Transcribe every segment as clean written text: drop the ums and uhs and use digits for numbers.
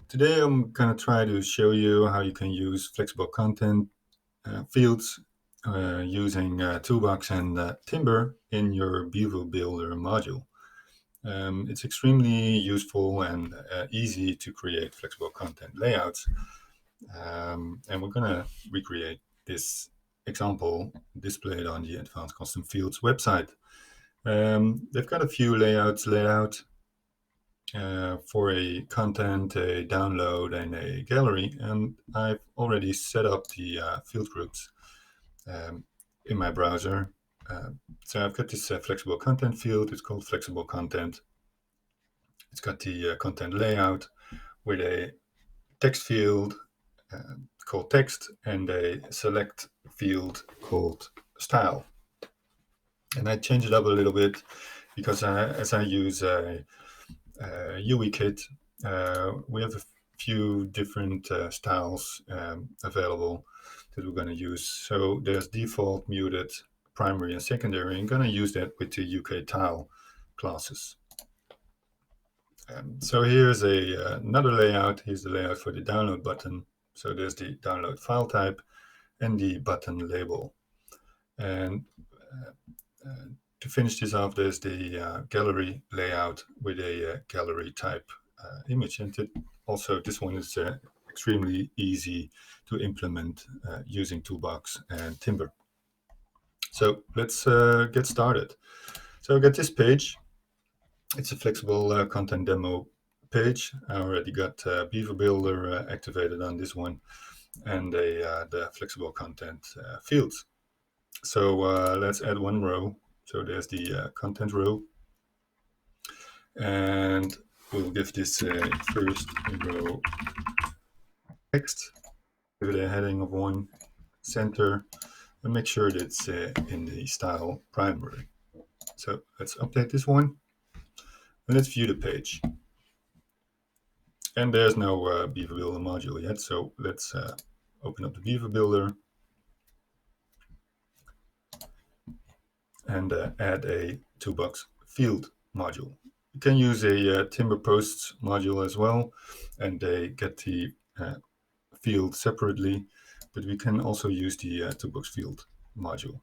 Today I'm going to try to show you how you can use flexible content fields using Toolbox and Timber in your Beaver Builder module. It's extremely useful and easy to create flexible content layouts. And we're going to recreate this example displayed on the Advanced Custom Fields website. They've got a few layouts laid out for a content, a download, and a gallery. And I've already set up the field groups in my browser. So I've got this flexible content field. It's called flexible content. It's got the content layout with a text field called text and a select field called style. And I change it up a little bit because as I use a UI kit, we have a few different styles available that we're going to use. So there's default, muted, primary, and secondary. I'm going to use that with the UK tile classes. So here's another layout. Here's the layout for the download button. So there's the download file type and the button label. And to finish this off, there's the gallery layout with a gallery type image. And also this one is extremely easy to implement using Toolbox and Timber. So let's get started. So I got this page. It's a flexible content demo page. I already got Beaver Builder activated on this one and the flexible content fields. So let's add one row. So there's the content row. And we'll give this first row text, give it a heading of 1, center, and make sure that it's in the style primary. So let's update this one. And let's view the page. And there's no Beaver Builder module yet, so let's open up the Beaver Builder and add a Toolbox field module. You can use a Timber Posts module as well, and they get the field separately, but we can also use the Toolbox field module.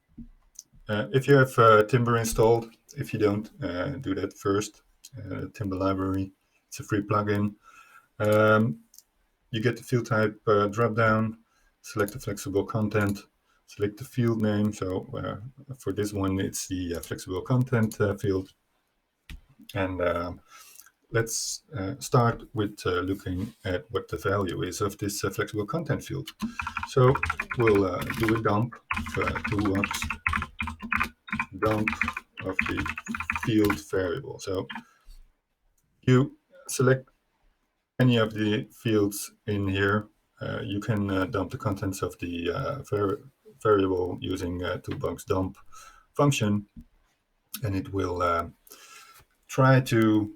If you have Timber installed, if you don't, do that first. Timber library, it's a free plugin. You get the field type drop down, select the flexible content, select the field name. So for this one, it's the flexible content field. And let's start with looking at what the value is of this flexible content field. So we'll do a dump of Toolbox, dump of the field variable. So you select any of the fields in here. You can dump the contents of the variable using Toolbox dump function, and it will try to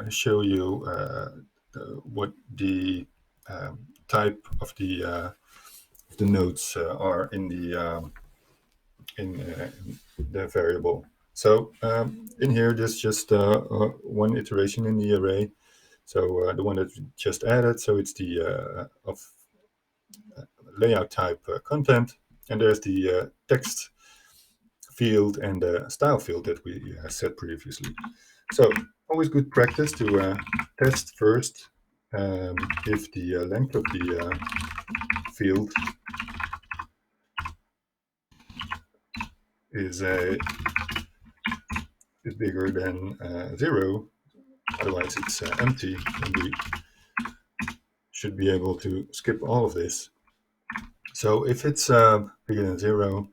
show you what the type of the nodes are in the variable. So in here, there's just one iteration in the array. So the one that we just added, so it's the of layout type content, and there's the text field and the style field that we set previously. So always good practice to test first if the length of the field is bigger than 0. Otherwise it's empty, and we should be able to skip all of this. So if it's bigger than 0,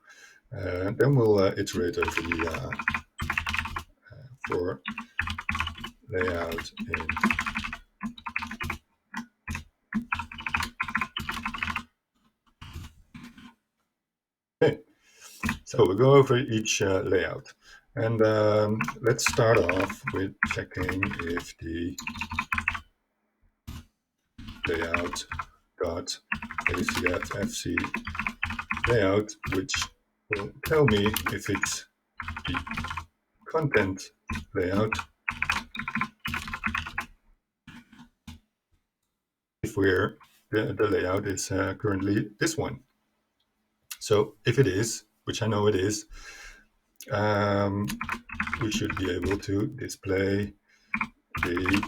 then we'll iterate over the for layout in okay. So we'll go over each layout, and let's start off with checking if the layout dot acfc layout, which will tell me if it's the content layout, if if the layout is currently this one. So if it is, which I know it is, we should be able to display the,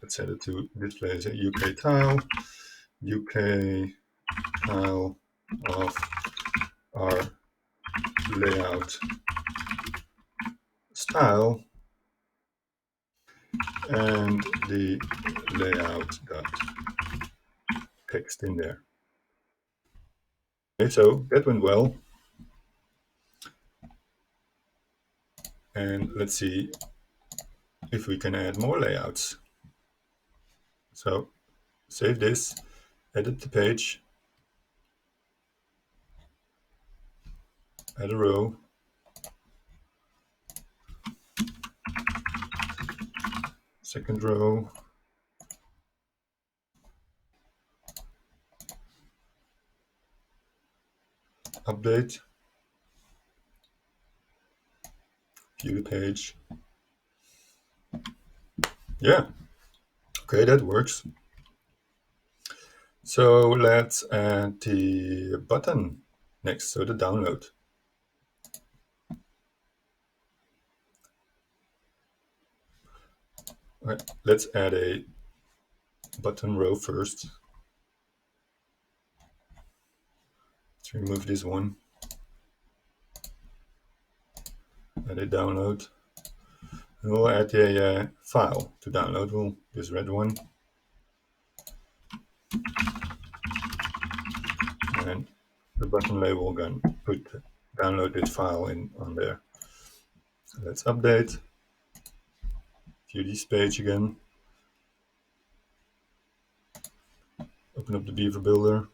let's set it to display as a UK tile of our layout style and the layout dot text in there. Okay, so that went well. And let's see if we can add more layouts. So save this, edit the page, add a row, second row, update, view the page. Yeah, okay, that works. So let's add the button next, so the download. Right, let's add a button row first. Let's remove this one. Add a download. And we'll add a file to download. This red one. And the button label can download this file on there. So let's update. View this page again. Open up the Beaver Builder.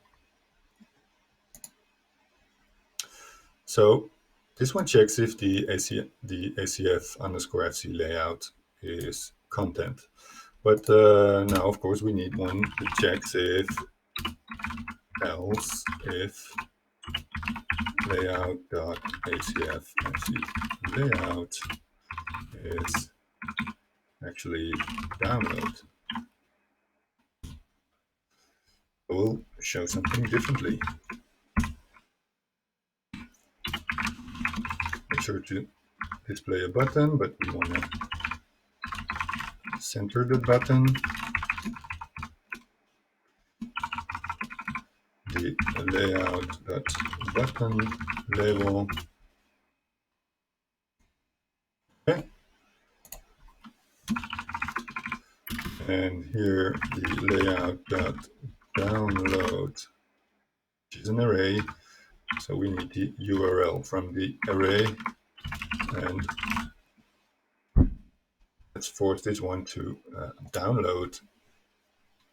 So this one checks if the ACF underscore FC layout is content. But now, of course, we need one that checks if layout.acf FC layout is actually download. We'll show something differently. Make sure to display a button, but we want to center the button. The layout.button label. Okay. And here the layout.download, which is an array. So we need the URL from the array. And let's force this one to download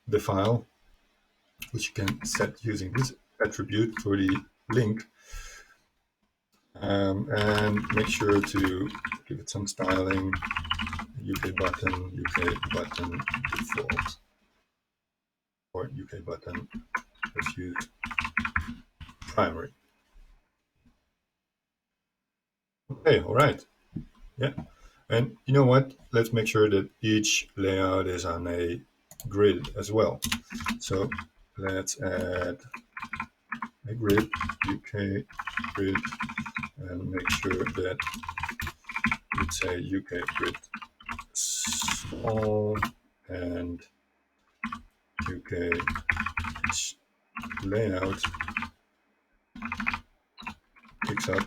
the file, which you can set using this attribute for the link. And make sure to give it some styling. UK button default, or UK button, let's use primary. Okay, all right. Yeah. And you know what? Let's make sure that each layout is on a grid as well. So let's add a grid, UK grid, and make sure that it's a UK grid small and UK layout picks up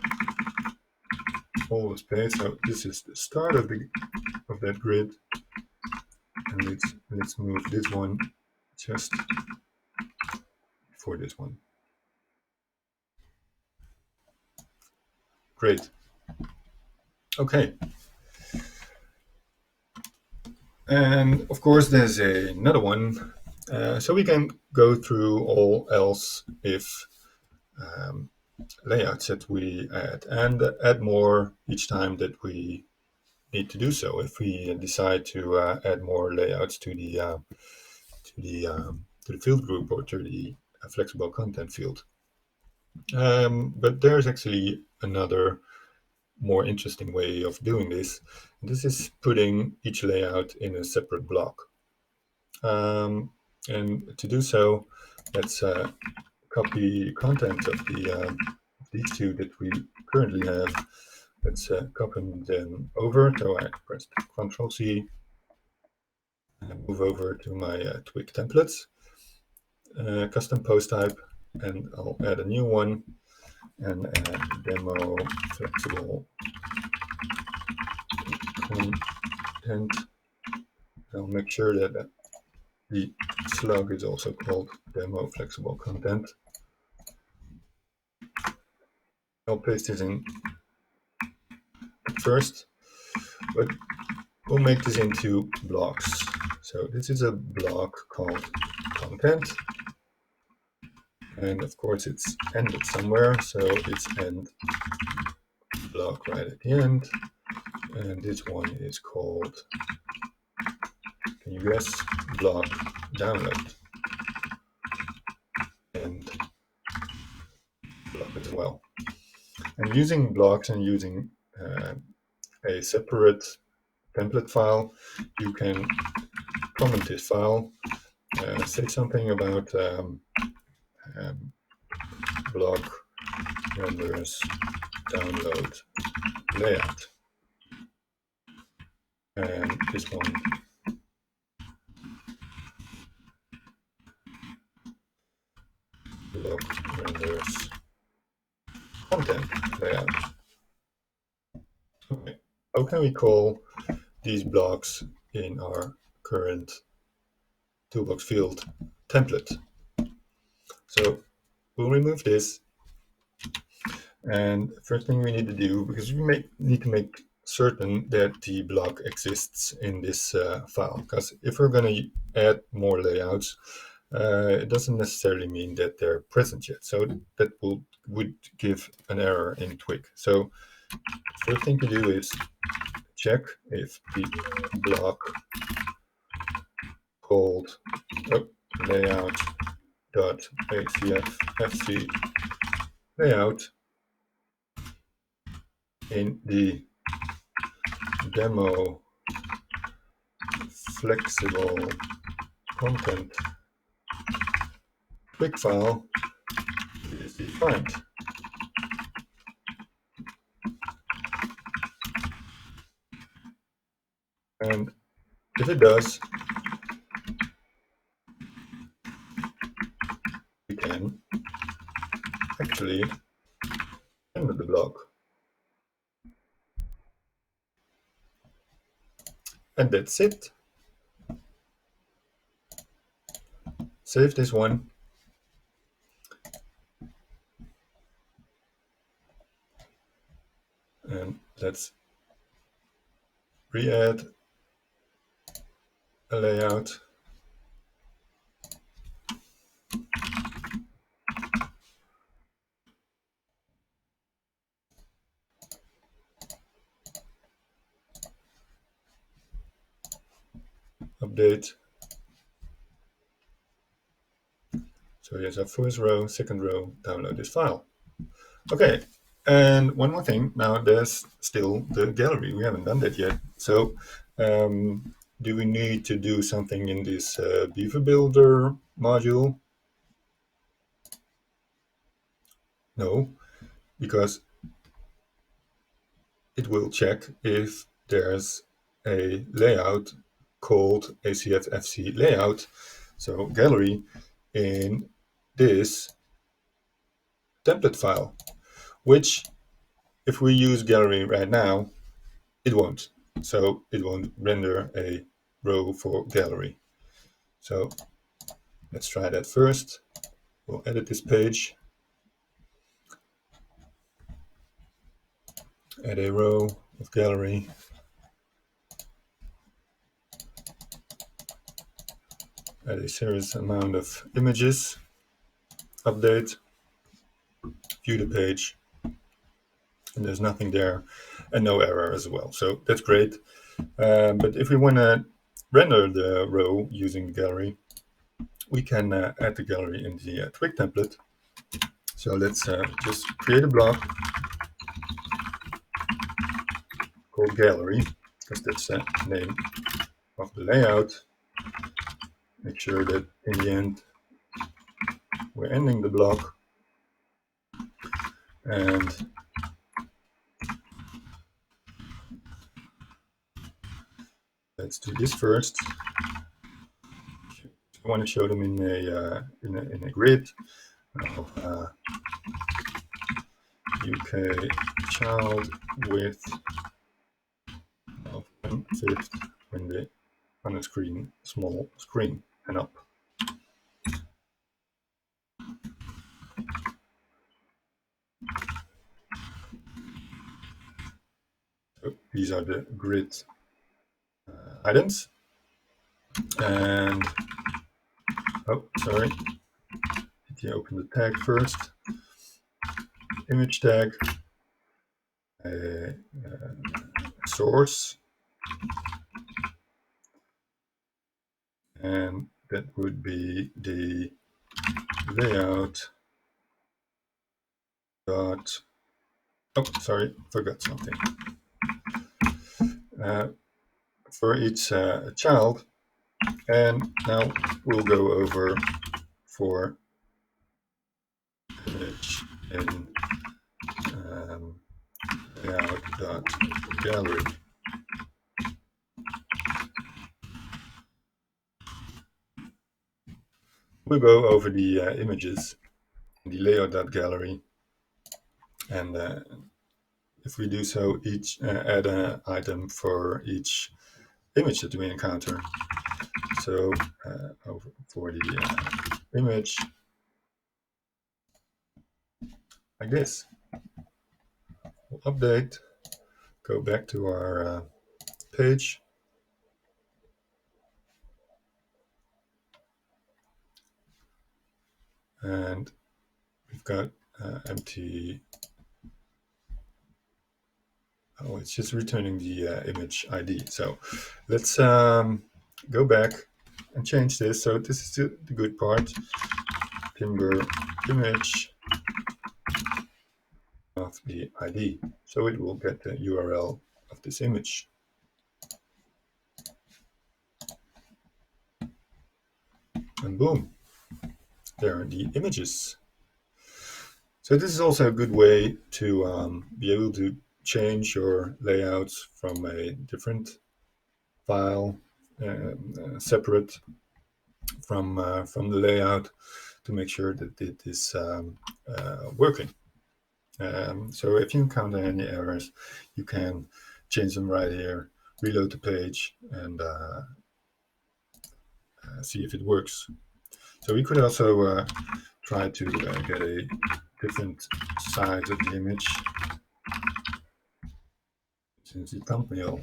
all the space. So this is the start of that grid, and let's move this one just before this one. Great. Okay. And of course, there's another one. So we can go through all else if layouts that we add, and add more each time that we need to do so. If we decide to add more layouts to the field group or to the flexible content field. But there's actually another more interesting way of doing this. This is putting each layout in a separate block. And to do so, let's copy content of these two that we currently have. Let's copy them over. So I press Ctrl C and move over to my Twig templates, custom post type, and I'll add a new one and add demo flexible content. I'll make sure that the slug is also called demo flexible content. I'll paste this in first, but we'll make this into blocks. So this is a block called content, and of course it's ended somewhere, so it's end block right at the end. And this one is called, can you guess, block download, and block as well. And using blocks and using a separate template file, you can comment this file, say something about block renders download layout, and this one block renders content layout. Okay, how can we call these blocks in our current toolbox field template? So we'll remove this, and first thing we need to do, because we need to make certain that the block exists in this file, because if we're going to add more layouts, it doesn't necessarily mean that they're present yet. So that would give an error in Twig. So first thing to do is check if the block called layout.acf.fc layout in the demo flexible content Twig file is defined. And if it does, we can actually render the block. And that's it. Save this one. And let's re-add a layout. Update. So here's our first row, second row, download this file. Okay, and one more thing. Now there's still the gallery. We haven't done that yet. So do we need to do something in this Beaver Builder module? No, because it will check if there's a layout called ACF-FC layout, so gallery, in this template file, which if we use gallery right now, it won't. So it won't render a row for gallery. So let's try that first. We'll edit this page, add a row of gallery, add a serious amount of images, update, view the page, and there's nothing there and no error as well. So that's great. But if we want to render the row using the gallery, we can add the gallery in the Twig template. So let's just create a block called gallery, because that's the name of the layout. make sure that in the end we're ending the block, and let's do this first. I want to show them in a grid. UK child width of 1/5 when they on a screen, small screen, and up. So these are the grid items. And oh, sorry, did you open the tag first? Image tag, source, and that would be the layout dot. Oh, sorry, forgot something. For each child, and now we'll go over for image in layout.gallery. We'll go over the images in the layout.gallery, and if we do so, each add an item for each image that we encounter. So over for the image, like this. We'll update, go back to our page, and we've got empty. Oh, it's just returning the image ID. So let's go back and change this. So this is the good part. Timber image of the ID. So it will get the URL of this image. And boom, there are the images. So this is also a good way to be able to change your layouts from a different file, separate from the layout, to make sure that it is working. So if you encounter any errors, you can change them right here, reload the page, and see if it works. So we could also try to get a different size of the image, since the thumbnail.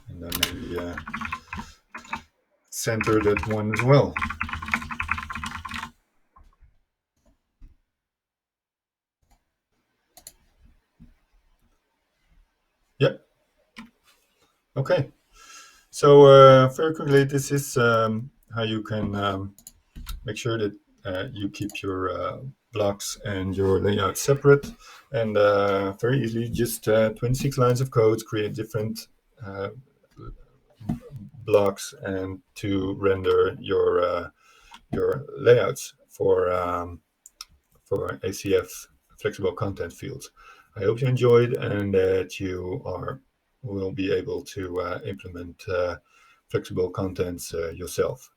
And then maybe center that one as well. Yep. Okay. So very quickly, this is how you can make sure that you keep your blocks and your layout separate, and very easily, just 26 lines of code, create different blocks and to render your layouts for ACF flexible content fields. I hope you enjoyed and that you will be able to implement flexible contents yourself.